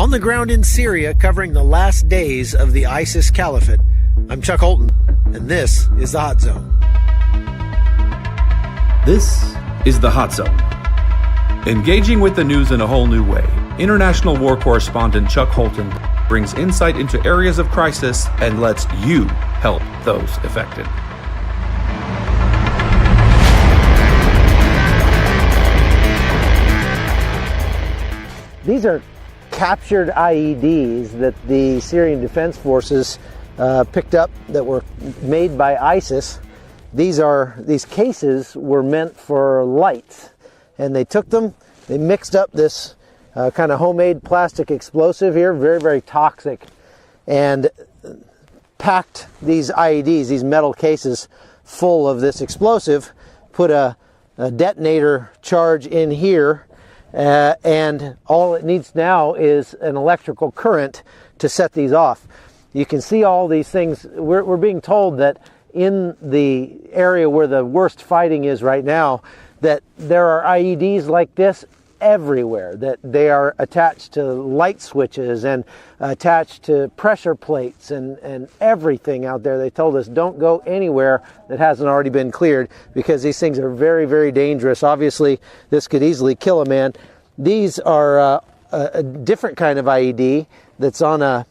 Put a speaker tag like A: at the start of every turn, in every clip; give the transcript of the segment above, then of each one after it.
A: On the ground in Syria, covering the last days of the ISIS caliphate, I'm Chuck Holton, and this is The Hot Zone.
B: This is The Hot Zone. Engaging with the news in a whole new way, international war correspondent Chuck Holton brings insight into areas of crisis and lets you help those affected.
A: These are captured IEDs that the Syrian Defense Forces picked up that were made by ISIS. These cases were meant for lights, and they took them, they mixed up this kind of homemade plastic explosive here, very, very toxic, and packed these IEDs, these metal cases, full of this explosive, put a detonator charge in here, and all it needs now is an electrical current to set these off. You can see all these things. We're being told that in the area where the worst fighting is right now, that there are IEDs like this everywhere, that they are attached to light switches and attached to pressure plates and everything out there. They told us don't go anywhere that hasn't already been cleared because these things are very, very dangerous. Obviously, this could easily kill a man. These are a different kind of IED that's on a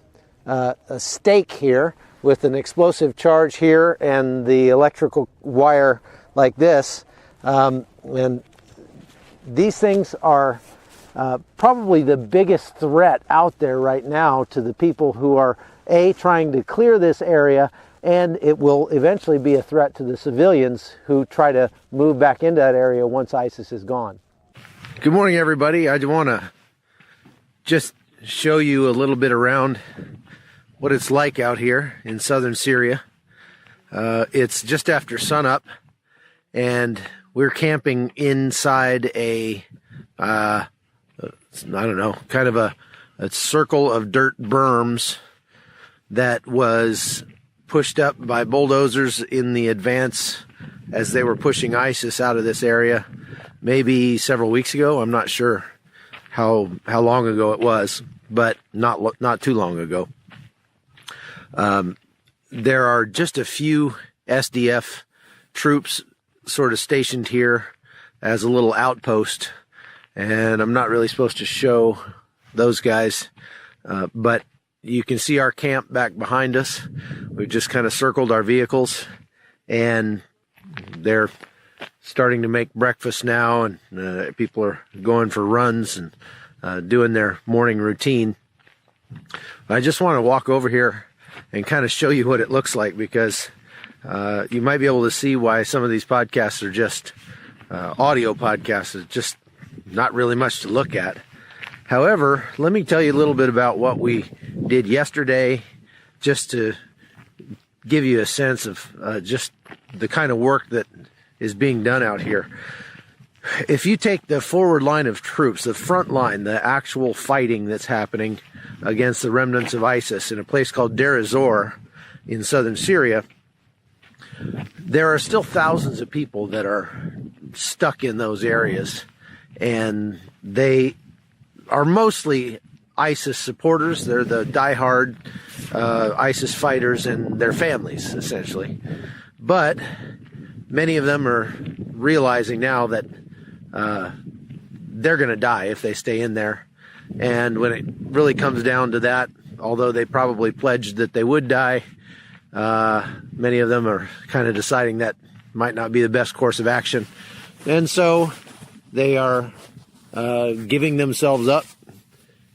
A: stake here with an explosive charge here and the electrical wire like this. And these things are probably the biggest threat out there right now to the people who are, A, trying to clear this area, and it will eventually be a threat to the civilians who try to move back into that area once ISIS is gone. Good morning, everybody. I want to just show you a little bit around what it's like out here in southern Syria. It's just after sunup, and we're camping inside I don't know, kind of a circle of dirt berms that was pushed up by bulldozers in the advance as they were pushing ISIS out of this area maybe several weeks ago. I'm not sure how long ago it was, but not too long ago. There are just a few SDF troops sort of stationed here as a little outpost, and I'm not really supposed to show those guys, but you can see our camp back behind us. We've just kind of circled our vehicles, and they're starting to make breakfast now, and people are going for runs and doing their morning routine. I just want to walk over here and kind of show you what it looks like, because you might be able to see why some of these podcasts are just audio podcasts. It's just not really much to look at. However, let me tell you a little bit about what we did yesterday, just to give you a sense of just the kind of work that is being done out here. If you take the forward line of troops, the front line, the actual fighting that's happening against the remnants of ISIS in a place called Deir ez-Zor in southern Syria, there are still thousands of people that are stuck in those areas, and they are mostly ISIS supporters. They're the diehard ISIS fighters and their families, essentially. But many of them are realizing now that they're going to die if they stay in there. And when it really comes down to that, although they probably pledged that they would die, many of them are kind of deciding that might not be the best course of action. And so they are giving themselves up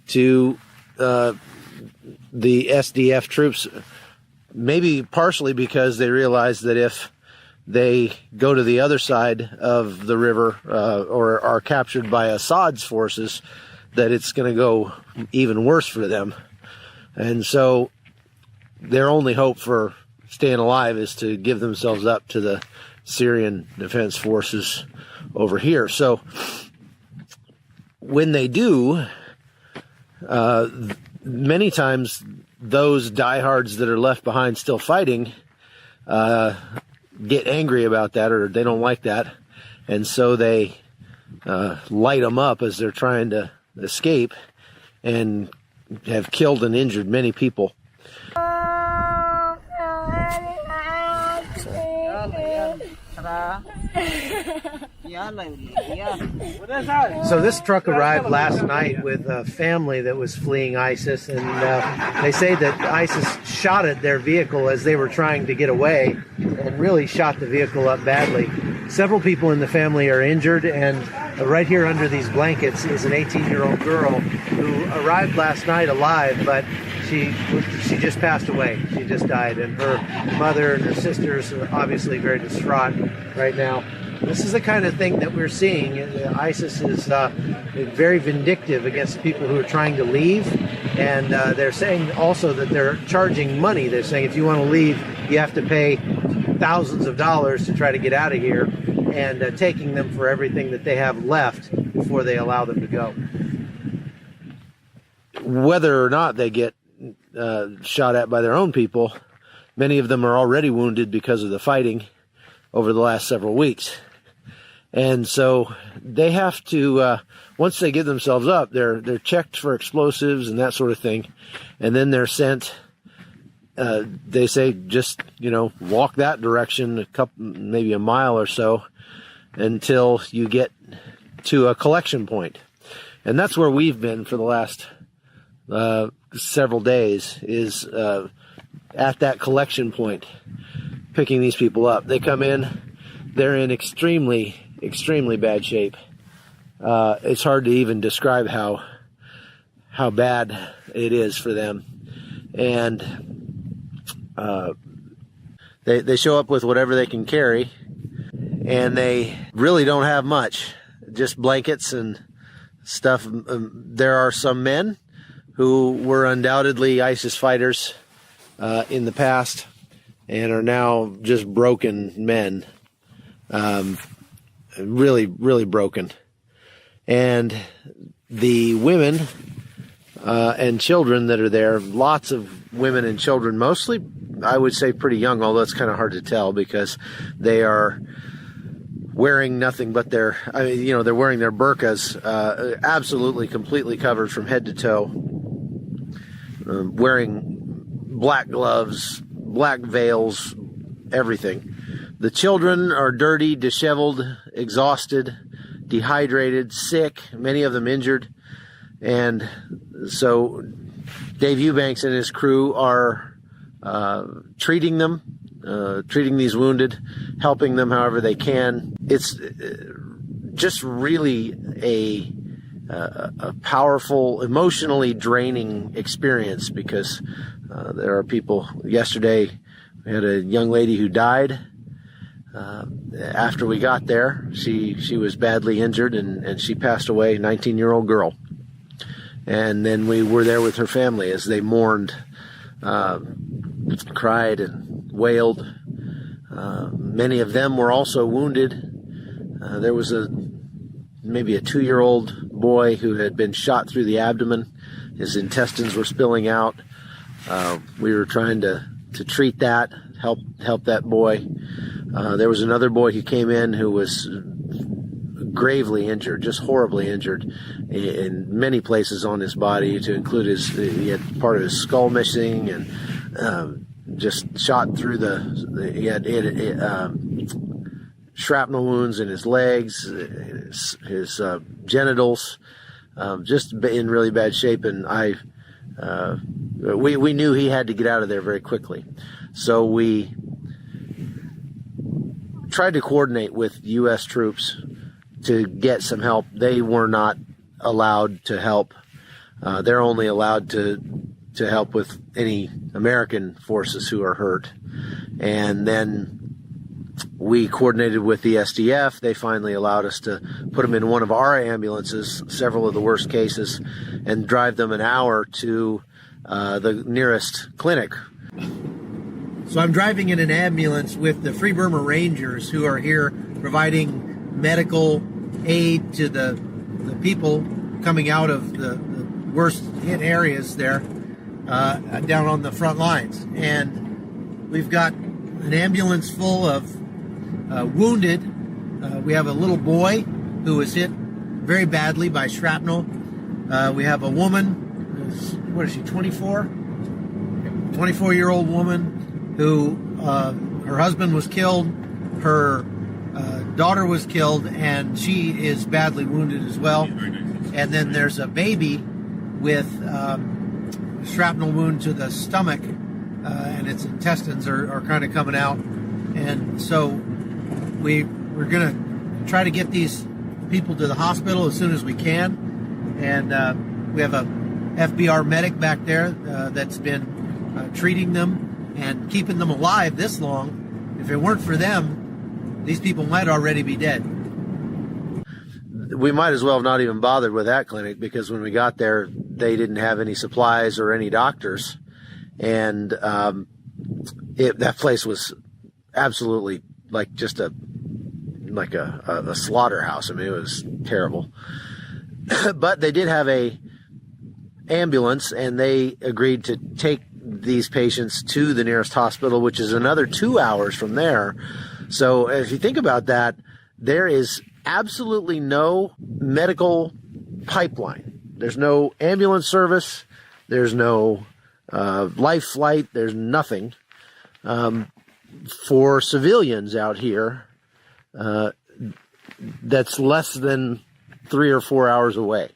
A: to the SDF troops, maybe partially because they realize that if they go to the other side of the river or are captured by Assad's forces, that it's going to go even worse for them. And so their only hope for staying alive is to give themselves up to the Syrian Defense Forces over here. So when they do, many times those diehards that are left behind still fighting get angry about that, or they don't like that, and so they light them up as they're trying to escape and have killed and injured many people. So this truck arrived last night with a family that was fleeing ISIS, and they say that ISIS shot at their vehicle as they were trying to get away and really shot the vehicle up badly. Several people in the family are injured, and right here under these blankets is an 18-year-old girl who arrived last night alive, but she just passed away. She just died, and her mother and her sisters are obviously very distraught right now. This is the kind of thing that we're seeing. ISIS is very vindictive against people who are trying to leave, and they're saying also that they're charging money. They're saying if you want to leave, you have to pay thousands of dollars to try to get out of here, and taking them for everything that they have left before they allow them to go. Whether or not they get shot at by their own people, many of them are already wounded because of the fighting over the last several weeks. And so they have to, once they give themselves up, they're checked for explosives and that sort of thing. And then they're sent, they say, just, walk that direction maybe a mile or so until you get to a collection point. And that's where we've been for the last several days, is at that collection point, picking these people up. They come in, they're in extremely bad shape. It's hard to even describe how bad it is for them. And they show up with whatever they can carry, and they really don't have much, just blankets and stuff. There are some men who were undoubtedly ISIS fighters in the past and are now just broken men. Really broken. And the women and children that are there, lots of women and children, mostly, I would say, pretty young, although it's kind of hard to tell because they are wearing nothing but they're wearing their burqas, absolutely completely covered from head to toe, wearing black gloves, black veils, everything. The children are dirty, disheveled, exhausted, dehydrated, sick, many of them injured. And so Dave Eubanks and his crew are treating these wounded, helping them however they can. It's just really a powerful, emotionally draining experience because there are people. Yesterday, we had a young lady who died. After we got there, she was badly injured and she passed away, 19-year-old girl. And then we were there with her family as they mourned, cried and wailed. Many of them were also wounded. There was maybe a 2-year-old boy who had been shot through the abdomen. His intestines were spilling out. We were trying to treat that, help that boy. There was another boy who came in who was gravely injured, just horribly injured in many places on his body, to include he had part of his skull missing and just shot through he had shrapnel wounds in his legs, his genitals, just in really bad shape. And we knew he had to get out of there very quickly. So we tried to coordinate with U.S. troops to get some help. They were not allowed to help. They're only allowed to help with any American forces who are hurt. And then we coordinated with the SDF. They finally allowed us to put them in one of our ambulances, several of the worst cases, and drive them an hour to the nearest clinic. So I'm driving in an ambulance with the Free Burma Rangers, who are here providing medical aid to the people coming out of the worst hit areas there, down on the front lines. And we've got an ambulance full of wounded. We have a little boy who was hit very badly by shrapnel. We have a woman who's what is she, 24? 24-year-old woman who her husband was killed, her daughter was killed, and she is badly wounded as well. And then there's a baby with shrapnel wound to the stomach, and its intestines are kind of coming out. And so we're going to try to get these people to the hospital as soon as we can. And we have a FBR medic back there that's been treating them and keeping them alive this long. If it weren't for them, these people might already be dead. We might as well have not even bothered with that clinic, because when we got there, they didn't have any supplies or any doctors. And that place was absolutely like just a slaughterhouse. I mean, it was terrible. But they did have a ambulance, and they agreed to take these patients to the nearest hospital, which is another 2 hours from there. So if you think about that, there is absolutely no medical pipeline. There's no ambulance service. There's no life flight. There's nothing for civilians out here that's less than 3 or 4 hours away.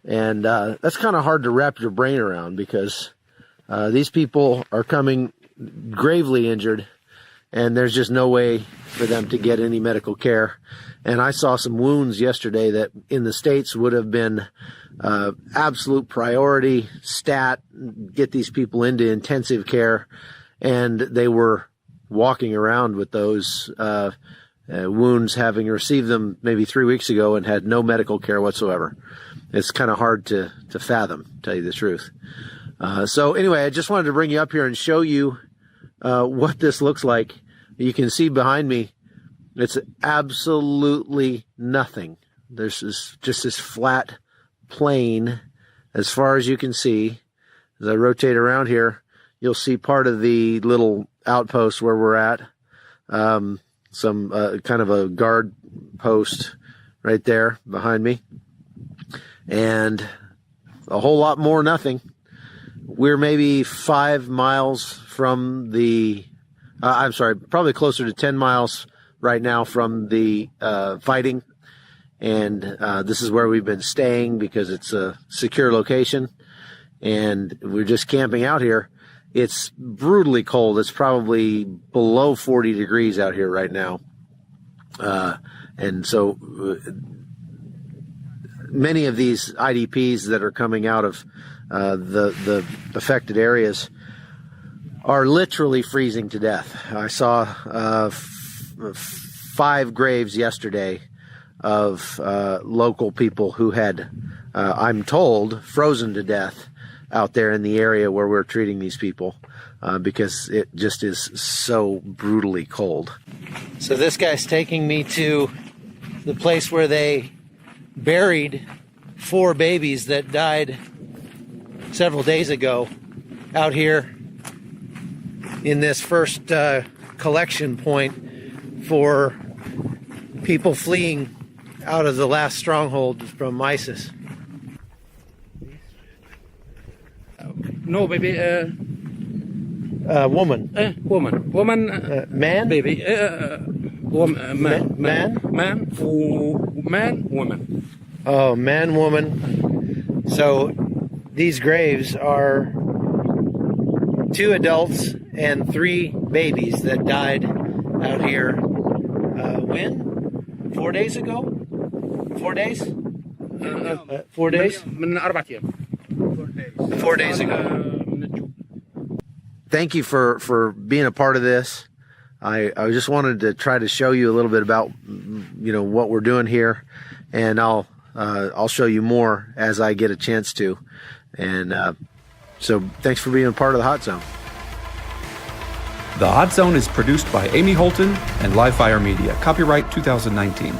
A: And that's kind of hard to wrap your brain around, because these people are coming gravely injured, and there's just no way for them to get any medical care. And I saw some wounds yesterday that in the States would have been absolute priority stat, get these people into intensive care. And they were walking around with those wounds, having received them maybe 3 weeks ago and had no medical care whatsoever. It's kind of hard to fathom, to tell you the truth. So anyway, I just wanted to bring you up here and show you what this looks like. You can see behind me, it's absolutely nothing. There's just this flat plain as far as you can see. As I rotate around here, you'll see part of the little outpost where we're at. Some kind of a guard post right there behind me. And a whole lot more nothing. We're maybe 5 miles from the, probably closer to 10 miles right now from the fighting. And this is where we've been staying because it's a secure location. And we're just camping out here. It's brutally cold. It's probably below 40 degrees out here right now. And so many of these IDPs that are coming out of the affected areas are literally freezing to death. I saw 5 graves yesterday of local people who had, I'm told, frozen to death out there in the area where we're treating these people because it just is so brutally cold. So this guy's taking me to the place where they buried 4 babies that died several days ago out here in this first collection point for people fleeing out of the last stronghold from ISIS.
C: No, baby.
A: Woman.
C: Woman. Woman.
A: Man?
C: Baby. Woman. Man.
A: Man?
C: Man. Man. Woman.
A: Oh, man, woman. So these graves are 2 adults and 3 babies that died out here. When? 4 days ago? 4 days? 4 days?
C: من 4 أيام.
A: 4 days ago. Thank you for being a part of this. I just wanted to try to show you a little bit about what we're doing here, and I'll show you more as I get a chance to. And so thanks for being a part of the Hot Zone.
B: The Hot Zone is produced by Amy Holton and Livefire Media. Copyright 2019.